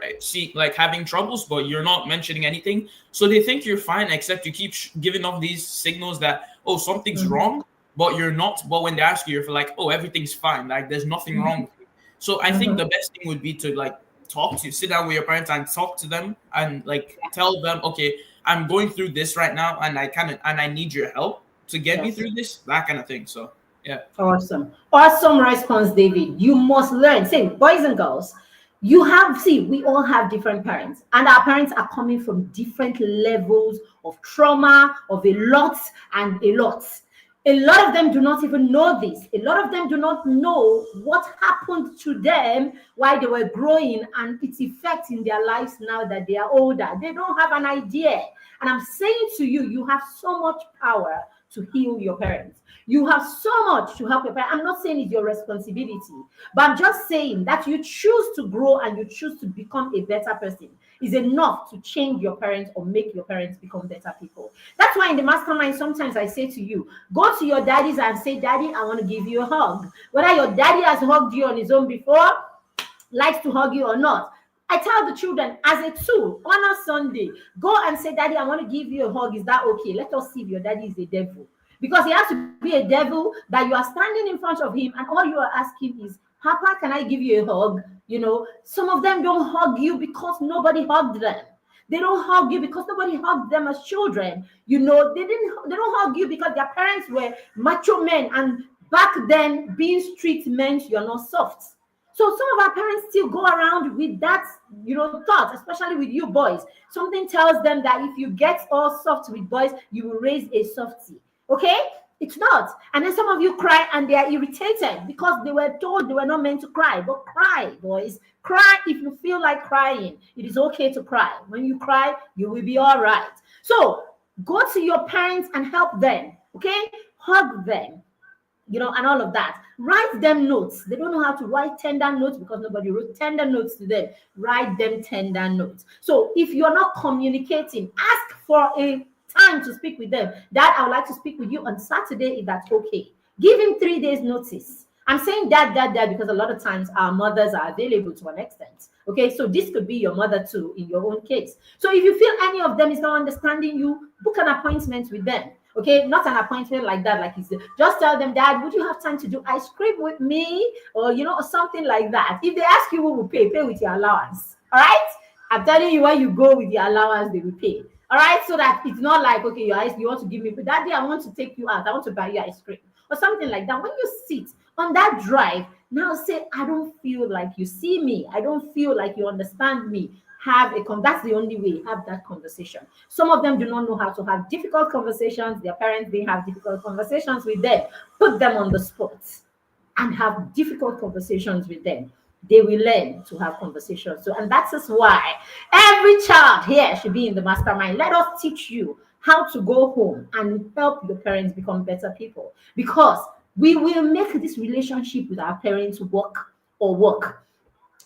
having troubles, but you're not mentioning anything. So they think you're fine, except you keep giving off these signals that, something's wrong, but you're not. But when they ask you, you're like, everything's fine. Like there's nothing wrong. So I think the best thing would be to sit down with your parents and talk to them and tell them, okay, I'm going through this right now, and I need your help to get me through this, that kind of thing. So yeah. Awesome response, David. You must learn. Say, boys and girls, we all have different parents, and our parents are coming from different levels of trauma, of a lot and a lot. A lot of them do not even know this. A lot of them do not know what happened to them while they were growing and its effect in their lives now that they are older. They don't have an idea. And I'm saying to you, you have so much power to heal your parents. You have so much to help your parents. I'm not saying it's your responsibility, but I'm just saying that you choose to grow and you choose to become a better person is enough to change your parents or make your parents become better people. That's why in the mastermind, sometimes I say to you, go to your daddies and say, "Daddy, I want to give you a hug." Whether your daddy has hugged you on his own before, likes to hug you or not, I tell the children as a tool on a Sunday, go and say, "Daddy, I want to give you a hug. Is that okay? Let us see if your daddy is a devil." Because he has to be a devil that you are standing in front of him and all you are asking is, "Papa, can I give you a hug?" Some of them don't hug you because nobody hugged them. They don't hug you because nobody hugged them as children. They don't hug you because their parents were macho men, and back then being strict meant you're not soft. So some of our parents still go around with that, thought, especially with you boys. Something tells them that if you get all soft with boys, you will raise a softie. Okay? It's not. And then some of you cry and they are irritated because they were told they were not meant to cry. But cry, boys. Cry if you feel like crying. It is okay to cry. When you cry, you will be all right. So go to your parents and help them. Okay? Hug them, and all of that. Write them notes. They don't know how to write tender notes because nobody wrote tender notes to them. Write them tender notes. So if you're not communicating, ask for a time to speak with them. Dad, I would like to speak with you on Saturday if that's okay. Give him 3 days notice. I'm saying dad, because a lot of times our mothers are available to an extent. Okay, so this could be your mother too in your own case. So if you feel any of them is not understanding you, book an appointment with them. Okay, not an appointment like that, like it's just tell them, Dad, would you have time to do ice cream with me? Or or something like that. If they ask you who will pay with your allowance. All right. I'm telling you, when you go with your allowance, they will pay. All right, so that it's not like, okay, you want to give me, but that day I want to take you out, I want to buy you ice cream or something like that. When you sit on that drive, now say, I don't feel like you see me. I don't feel like you understand me. That's the only way. Have that conversation. Some of them do not know how to have difficult conversations. Their parents didn't have difficult conversations with them. Put them on the spot and have difficult conversations with them. They will learn to have conversations. So, and that is why every child here should be in the mastermind. Let us teach you how to go home and help your parents become better people, because we will make this relationship with our parents work.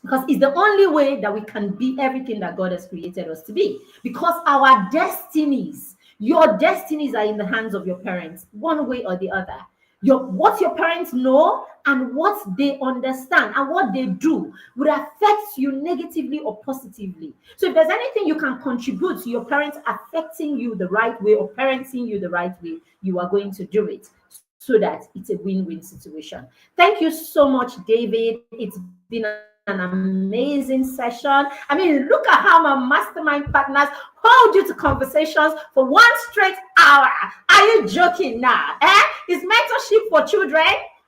Because it's the only way that we can be everything that God has created us to be. Because our destinies, your destinies are in the hands of your parents, one way or the other. What your parents know and what they understand and what they do would affect you negatively or positively. So if there's anything you can contribute to your parents affecting you the right way or parenting you the right way, you are going to do it, so that it's a win-win situation. Thank you so much, David. It's been an amazing session. I mean, look at how my mastermind partners hold you to conversations for 1 straight hour. Are you joking now? Is mentorship for children?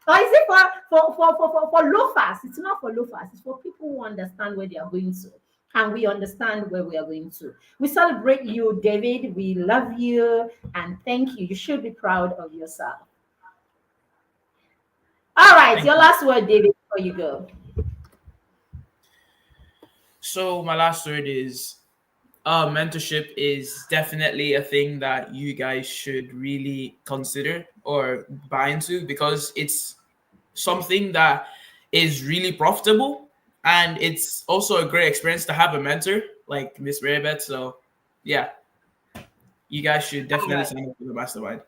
Or is it for loafers? It's not for loafers. It's for people who understand where they are going to. And we understand where we are going to. We celebrate you, David. We love you. And thank you. You should be proud of yourself. All right. Your last word, David, before you go. So my last word is mentorship is definitely a thing that you guys should really consider or buy into, because it's something that is really profitable, and it's also a great experience to have a mentor like Miss Marybeth. So yeah, you guys should definitely sign up for the mastermind.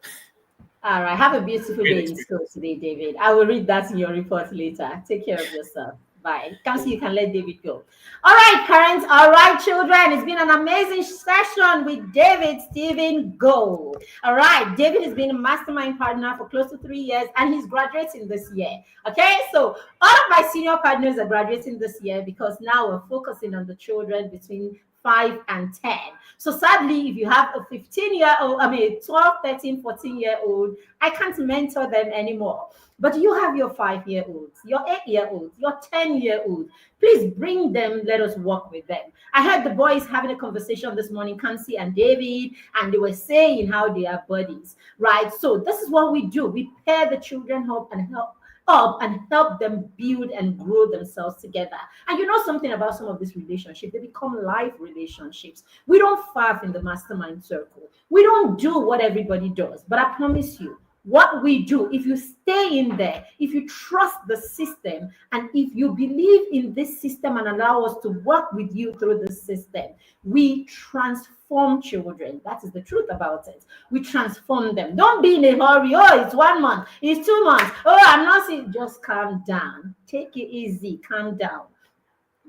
All right. Have a beautiful day in school today, David. I will read that in your report later. Take care of yourself. Bye. Kamsi, you can let David go. All right, parents. All right, children. It's been an amazing session with David Stephen Go. All right. David has been a mastermind partner for close to 3 years, and he's graduating this year. Okay. So all of my senior partners are graduating this year because now we're focusing on the children between 5 and 10. So sadly, if you have a 15-year-old, 12, 13, 14-year-old, I can't mentor them anymore. But you have your 5-year-olds, your 8-year-olds, your 10-year-olds. Please bring them. Let us work with them. I heard the boys having a conversation this morning, Kansi and David, and they were saying how they are buddies, right? So this is what we do. We pair the children up and help them build and grow themselves together. And you know something about some of these relationships, they become life relationships. We don't faff in the mastermind circle. We don't do what everybody does. But I promise you, what we do, if you stay in there, if you trust the system, and if you believe in this system and allow us to work with you through the system, we transform children. That is the truth about it. We transform them. Don't be in a hurry. Oh, it's 1 month. It's 2 months. Oh, I'm not saying. Just calm down. Take it easy. Calm down.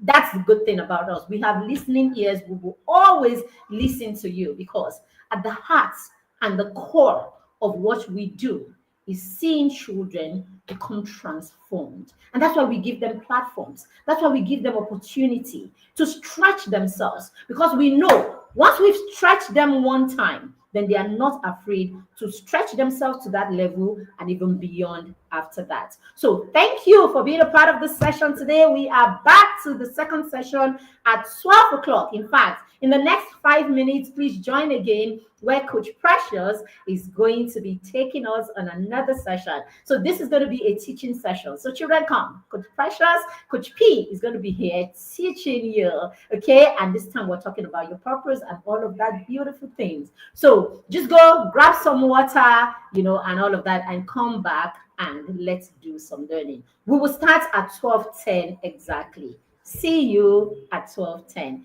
That's the good thing about us. We have listening ears. We will always listen to you, because at the heart and the core of what we do is seeing children become transformed. And that's why we give them platforms. That's why we give them opportunity to stretch themselves, because we know once we've stretched them one time, then they are not afraid to stretch themselves to that level and even beyond after that. So thank you for being a part of this session today. We are back to the second session at 12 o'clock. In fact, in the next 5 minutes, please join again where Coach Precious is going to be taking us on another session. So this is going to be a teaching session. So children, come. Coach Precious, Coach P is going to be here teaching you, okay? And this time we're talking about your purpose and all of that beautiful things. So just go grab some water, and all of that, and come back and let's do some learning. We will start at 12:10 exactly. See you at 12:10.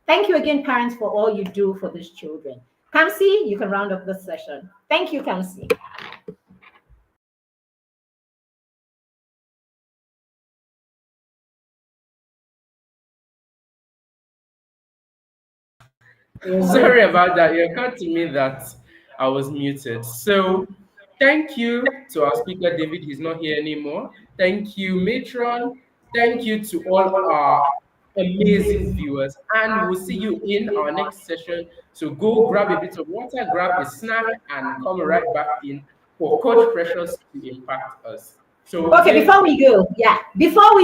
Thank you again, parents, for all you do for these children. Kamsi, you can round up the session. Thank you, Kamsi. Sorry about that. It occurred to me that I was muted. So, thank you to our speaker, David. He's not here anymore. Thank you, Matron. Thank you to all our amazing viewers. And we'll see you in our next session. So, go grab a bit of water, grab a snack, and come right back in for Coach Precious to impact us. So, okay, before we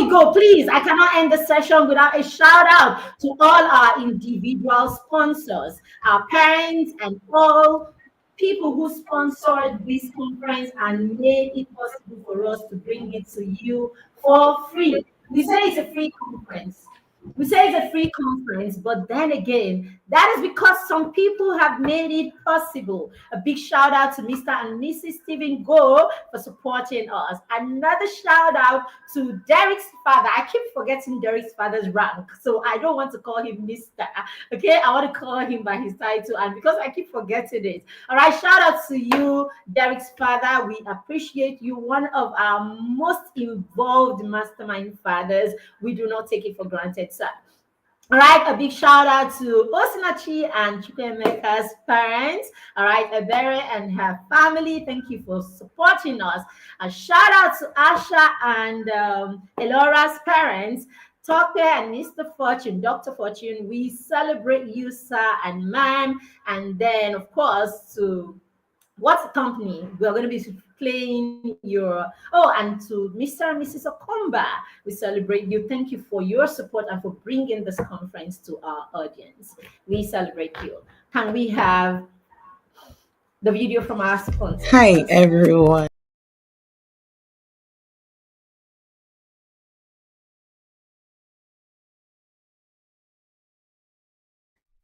go, please, I cannot end the session without a shout out to all our individual sponsors, our parents, and all people who sponsored this conference and made it possible for us to bring it to you for free. We say it's a free conference. But then again, that is because some people have made it possible. A big shout out to Mr. and Mrs. Stephen Go for supporting us. Another shout out to Derek's father. I keep forgetting Derek's father's rank, so I don't want to call him Mr. Okay, I want to call him by his title, and because I keep forgetting it. All right, shout out to you, Derek's father. We appreciate you. One of our most involved mastermind fathers. We do not take it for granted, sir. All right, a big shout out to Osinachi and Chukwemeka's parents. All right, Ebere and her family. Thank you for supporting us. A shout out to Asha and Elora's parents. Tope and Mr. Fortune, Dr. Fortune. We celebrate you, sir and ma'am. And then, of course, to what's the company? We're going to be playing and to Mr. and Mrs. Okomba, we celebrate you. Thank you for your support and for bringing this conference to our audience. We celebrate you. Can we have the video from our sponsor? Hi, everyone.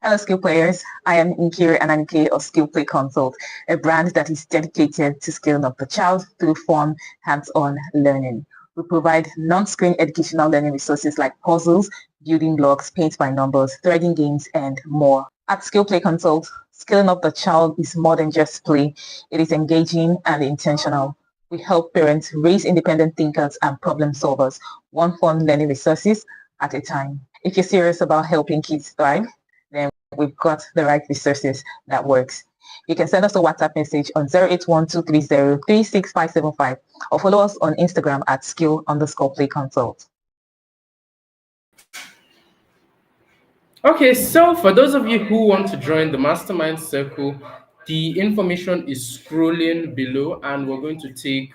Hello, skill players. I am Nkiri Ananke of Skill Play Consult, a brand that is dedicated to scaling up the child through fun, hands-on learning. We provide non-screen educational learning resources like puzzles, building blocks, paint by numbers, threading games, and more. At Skill Play Consult, scaling up the child is more than just play. It is engaging and intentional. We help parents raise independent thinkers and problem solvers, one fun learning resources at a time. If you're serious about helping kids thrive, then we've got the right resources that works. You can send us a WhatsApp message on 081-230-36575 or follow us on Instagram at skill_play-consult. Okay, so for those of you who want to join the Mastermind Circle, the information is scrolling below, and we're going to take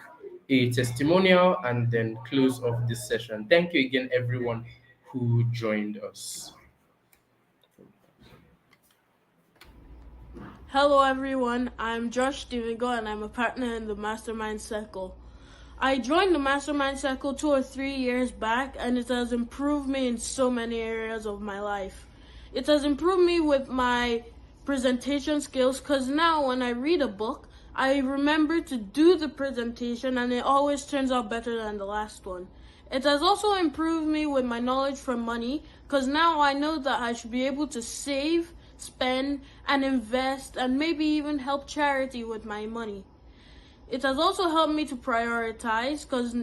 a testimonial and then close off this session. Thank you again, everyone who joined us. Hello everyone, I'm Josh Stevengo and I'm a partner in the Mastermind Circle. I joined the Mastermind Circle 2 or 3 years back and it has improved me in so many areas of my life. It has improved me with my presentation skills because now when I read a book, I remember to do the presentation and it always turns out better than the last one. It has also improved me with my knowledge for money because now I know that I should be able to save, spend, and invest, and maybe even help charity with my money. It has also helped me to prioritize because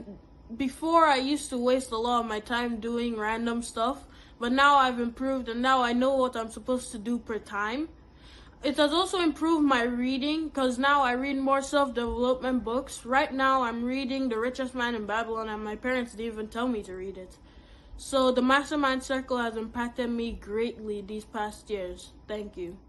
before I used to waste a lot of my time doing random stuff, but now I've improved and now I know what I'm supposed to do per time. It has also improved my reading because now I read more self-development books. Right now I'm reading The Richest Man in Babylon and my parents didn't even tell me to read it. So the Mastermind Circle has impacted me greatly these past years. Thank you.